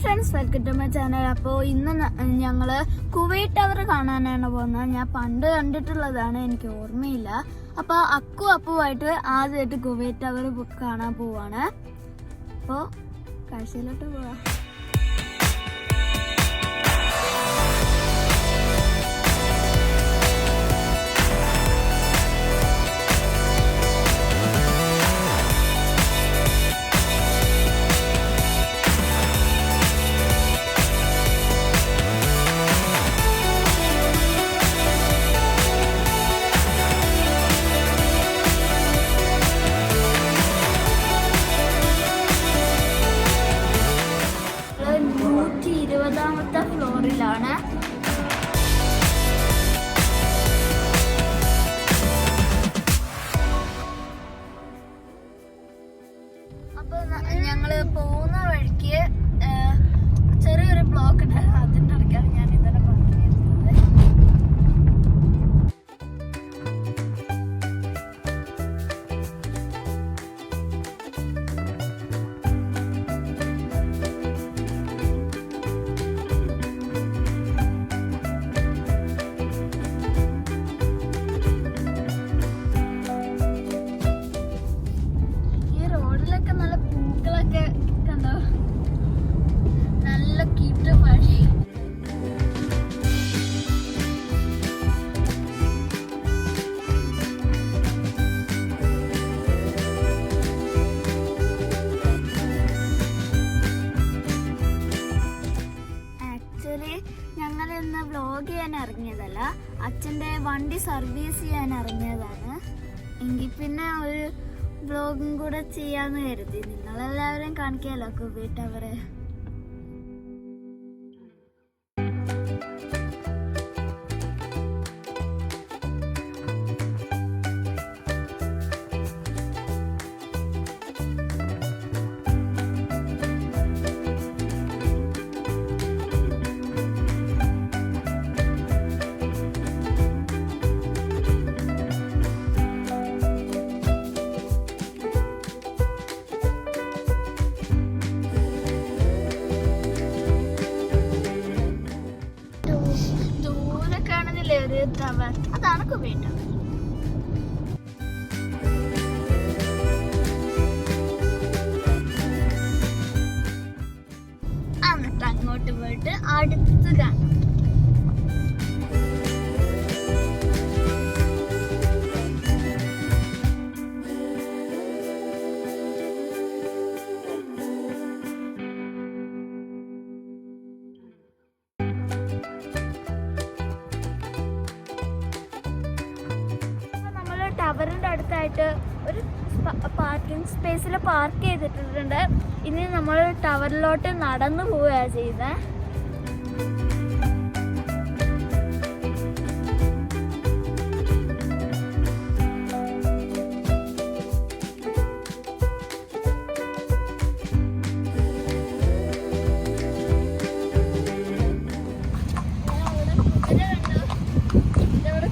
Friends, welcome to my channel. അപ്പോൾ ഇന്ന് ഞങ്ങൾ കുവൈറ്റ് ടവർ കാണാനാണ് പോകുന്നത്. ഞാൻ പണ്ട് കണ്ടിട്ടുള്ളതാണ്, എനിക്ക് ഓർമ്മയില്ല. അപ്പോൾ അപ്പുമായിട്ട് ആദ്യമായിട്ട് കുവൈറ്റ് ടവർ കാണാൻ പോവാണ്. അപ്പോൾ കാഴ്ചയിലോട്ട് പോവാം. ഫ്ലോറിലാണ്. അപ്പൊ ഞങ്ങള് പോകുന്ന വഴിക്ക് ചെറിയൊരു ബ്ലോക്ക് ഉണ്ടായിരുന്നു. അതിൻ്റെ ഇടയ്ക്കാണ് ഞാൻ ഇന്നലെ പറഞ്ഞിരുന്നത്. നല്ല പൂക്കളൊക്കെ കണ്ടോ, നല്ല കിട്ടു മഴ. ആക്ച്വലി ഞങ്ങൾ ഇന്ന് വ്ലോഗ് ചെയ്യാൻ ഇറങ്ങിയതല്ല, അച്ഛൻ്റെ വണ്ടി സർവീസ് ചെയ്യാൻ ഇറങ്ങിയതാണ്. എങ്കിൽ പിന്നെ ഒരു വ്ലോഗും കൂടെ ചെയ്യാന്ന് കരുതി. നിങ്ങളെല്ലാവരും കാണിക്കാമല്ലോ കുവൈറ്റ് ടവർ. ഒരു ടവർ, അതാണ് കുവൈറ്റ് ടവർ. എന്നിട്ട് അങ്ങോട്ട് പോയിട്ട് അടുത്ത് കാണാം. ടവറിൻ്റെ അടുത്തായിട്ട് ഒരു പാർക്കിംഗ് സ്പേസിൽ പാർക്ക് ചെയ്തിട്ടുണ്ട്. ഇനി നമ്മൾ ടവറിലോട്ട് നടന്നു പോവുകയാണ് ചെയ്യുന്നത്.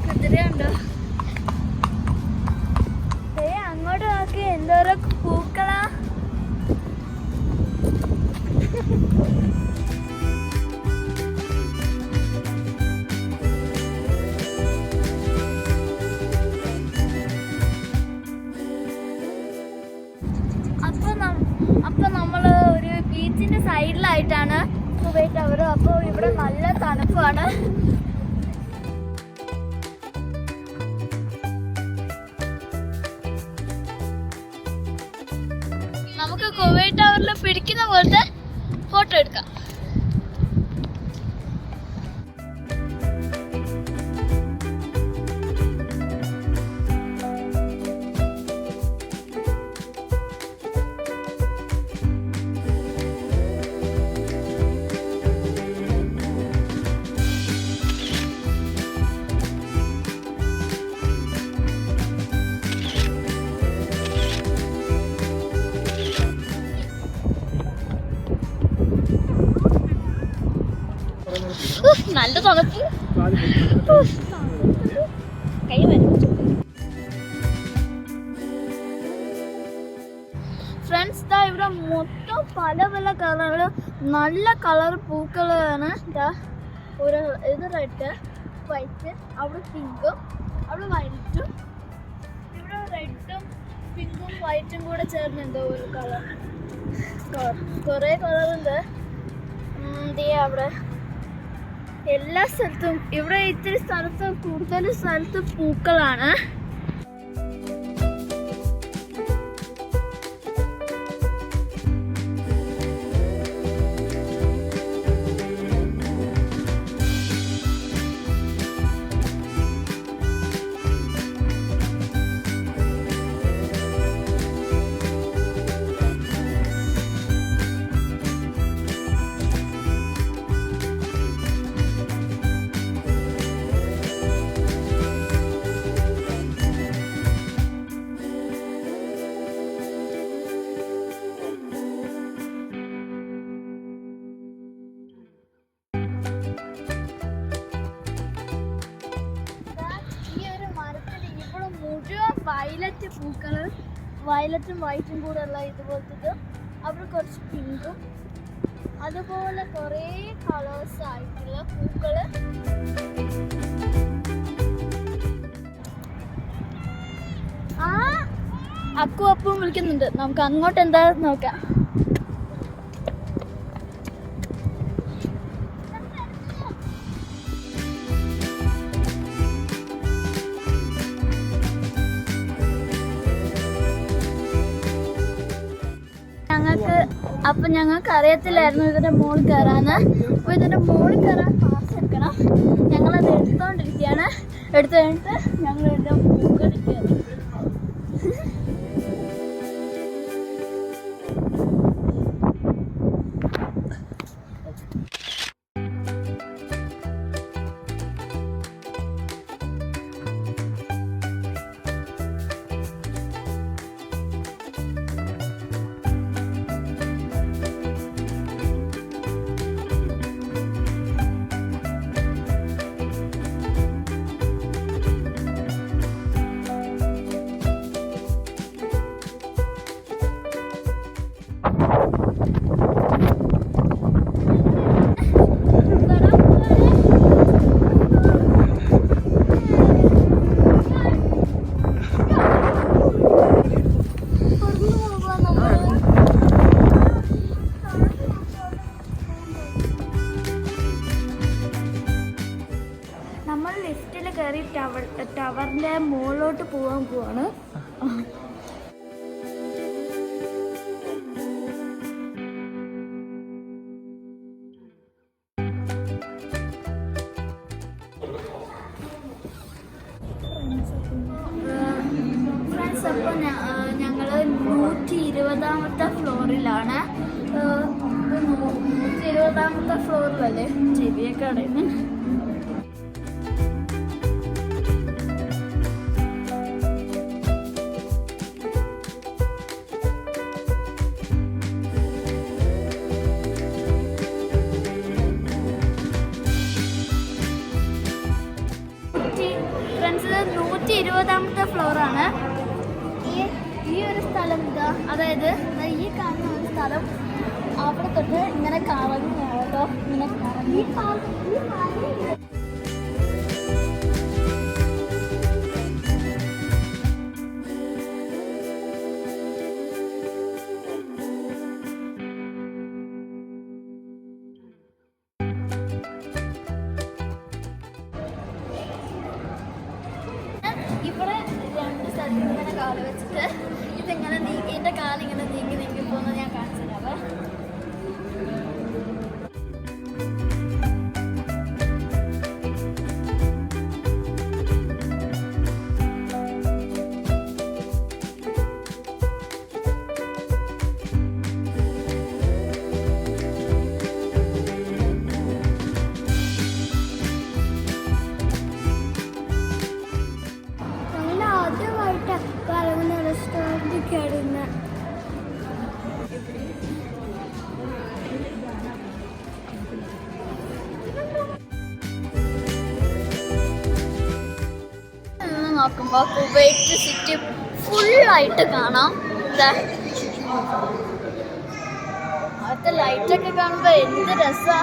കുതിരയുണ്ടോ? എന്തോരം പൂക്കളാ. അപ്പൊ നമ്മള് ഒരു ബീച്ചിന്റെ സൈഡിലായിട്ടാണ് കുവൈറ്റ് ടവർ. അപ്പൊ ഇവിടെ നല്ല തണുപ്പാണ്. നമുക്ക് കുവൈറ്റ് ടവറിൽ പിടിക്കുന്ന പോലത്തെ ഫോട്ടോ എടുക്കാം. നല്ല തണുപ്പ്. കൈ വരും. ഫ്രണ്ട്സ്, ഇവിടെ മൊത്തം പല പല കളറ് നല്ല കളർ പൂക്കളാണ്. ഒരു ഇത് റെഡ് വൈറ്റ്, അവിടെ പിങ്കും അവിടെ വൈറ്റും, ഇവിടെ റെഡും പിങ്കും വൈറ്റും കൂടെ ചേർന്നുണ്ട് ഒരു കളർ. കുറേ കളറുണ്ട് അവിടെ എല്ലാ സ്ഥലത്തും. ഇവിടെ ഇത്തിരി സ്ഥലത്ത് കൂടുതൽ സ്ഥലത്ത് പൂക്കളാണ്. വയലറ്റ് പൂക്കള്, വയലറ്റും വൈറ്റും കൂടെ ഉള്ള ഇതുപോലത്തെ, അവിടെ കുറച്ച് പിങ്കും അതുപോലെ കുറേ കളേഴ്സ് ആയിട്ടുള്ള പൂക്കള്. അക്കും അപ്പും വിളിക്കുന്നുണ്ട്, നമുക്ക് അങ്ങോട്ട് എന്താ നോക്കാം. ഞങ്ങൾക്ക് അറിയത്തില്ലായിരുന്നു ഇതിന്റെ മുകളിൽ കയറാന്ന്. അപ്പോൾ ഇതിന്റെ മുകളിൽ കയറാൻ പാസ് എടുക്കണം. ഞങ്ങളത് എടുത്തോണ്ടിരിക്കുകയാണ്. എടുത്തു കഴിഞ്ഞിട്ട് ഞങ്ങൾ ഇതിന്റെ മുകളിൽ കയറി. നമ്മൾ ലിഫ്റ്റിൽ കയറി ടവറിന്റെ മുകളിലോട്ട് പോവാണ്. ഫ്രണ്ട്സ്, അപ്പോൾ ഞങ്ങൾ 120ാമത്തെ ഫ്ലോറിലാണ്. 120ാമത്തെ ഫ്ലോറിലല്ലേ ചെവിയൊക്കെ അടയുന്നു. ഫ്രണ്ട്സ്, 120ാമത്തെ ഫ്ലോറാണ്. ഈ ഒരു സ്ഥലം ഇതാ, അതായത് ഈ കാണുന്ന ഒരു സ്ഥലം അവിടെ തൊട്ട് ഇങ്ങനെ കറങ്ങി കേട്ടോ, ഇങ്ങനെ കറങ്ങി. ഇവിടെ 2 സ്ഥലത്ത് ഇങ്ങനെ കാല് വെച്ചിട്ട് ഇതിങ്ങനെ നീങ്ങി, എൻ്റെ കാലിങ്ങനെ നീങ്ങി പോകുന്നത് ഞാൻ കാണിച്ചു തരാവേ. നോക്കുമ്പോൾ കുവൈറ്റ് സിറ്റി ഫുള്ളായിട്ട് കാണാം. താഴത്തെ ലൈറ്റൊക്കെ കാണുമ്പോ എന്ത് രസാ.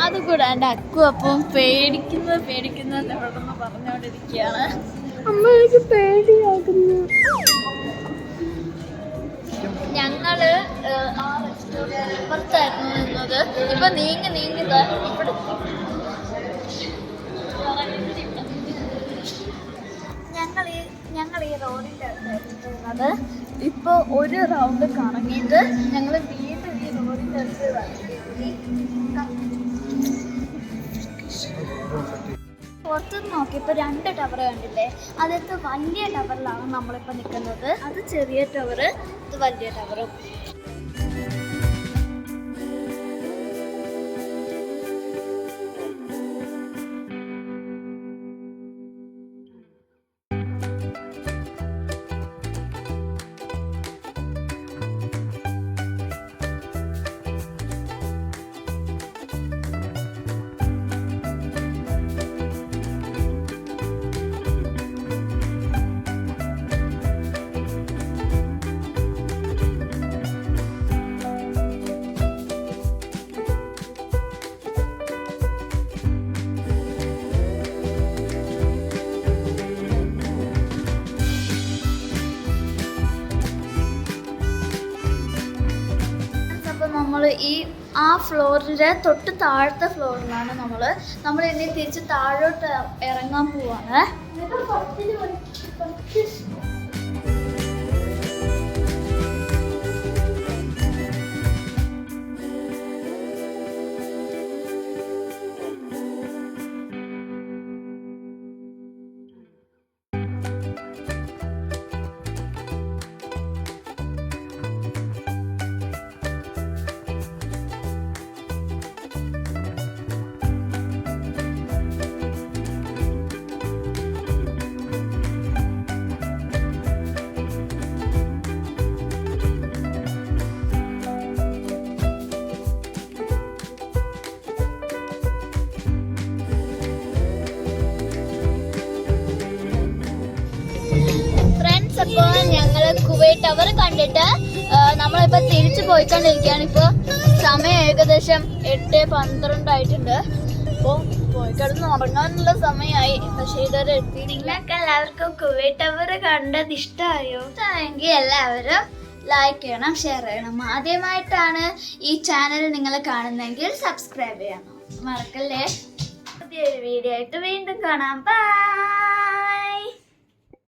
അതുകൂടാണ്ട് അക്കു അപ്പം പേടിക്കുന്നത് എവിടെന്ന് പറഞ്ഞോണ്ടിരിക്കുകയാണ്. അമ്മ എനിക്ക് പേടിയാകുന്നു. ഞങ്ങള് ആ റെസ്റ്റോറൻറ്റ് ഇപ്പുറത്തായിരുന്നു നിന്നത്. ഇപ്പൊ നീങ്ങി ഇവിടെ ഞങ്ങൾ ഈ റോഡിൻ്റെ അടുത്തായിരുന്നത്. ഇപ്പോൾ ഒരു റൗണ്ട് കറങ്ങിയിട്ട് ഞങ്ങൾ വീണ്ടും ഈ റോഡിൻ്റെ അടുത്ത് പുറത്തുനിന്ന് നോക്കിയപ്പോൾ 2 ടവർ കണ്ടില്ലേ? അതിലത്തെ വലിയ ടവറിലാണ് നമ്മളിപ്പോൾ നിൽക്കുന്നത്. അത് ചെറിയ ടവർ, ഇത് വലിയ ടവറും. നമ്മൾ ആ ഫ്ലോറിൻ്റെ തൊട്ട് താഴത്തെ ഫ്ലോറിലാണ് നമ്മൾ ഇനി തിരിച്ച് താഴോട്ട് ഇറങ്ങാൻ പോവാണ്. അപ്പോൾ ഞങ്ങൾ കുവൈറ്റ് ടവർ കണ്ടിട്ട് നമ്മളിപ്പോൾ തിരിച്ചു പോയിക്കൊണ്ടിരിക്കുകയാണ്. ഇപ്പോൾ സമയം ഏകദേശം 8:12 ആയിട്ടുണ്ട്. അപ്പോൾ പോയി കിടന്ന് ഉറങ്ങാനുള്ള സമയമായി. പക്ഷേ ഇതുവരെ എത്തി. നിങ്ങൾക്ക് എല്ലാവർക്കും കുവൈറ്റ് ടവർ കണ്ടത് ഇഷ്ടമായോ? ഇഷ്ടമായെങ്കിൽ എല്ലാവരും ലൈക്ക് ചെയ്യണം, ഷെയർ ചെയ്യണം. ആദ്യമായിട്ടാണ് ഈ ചാനൽ നിങ്ങൾ കാണുന്നതെങ്കിൽ സബ്സ്ക്രൈബ് ചെയ്യണം, മറക്കല്ലേ. പുതിയൊരു വീഡിയോ ആയിട്ട് വീണ്ടും കാണാം. ബൈ.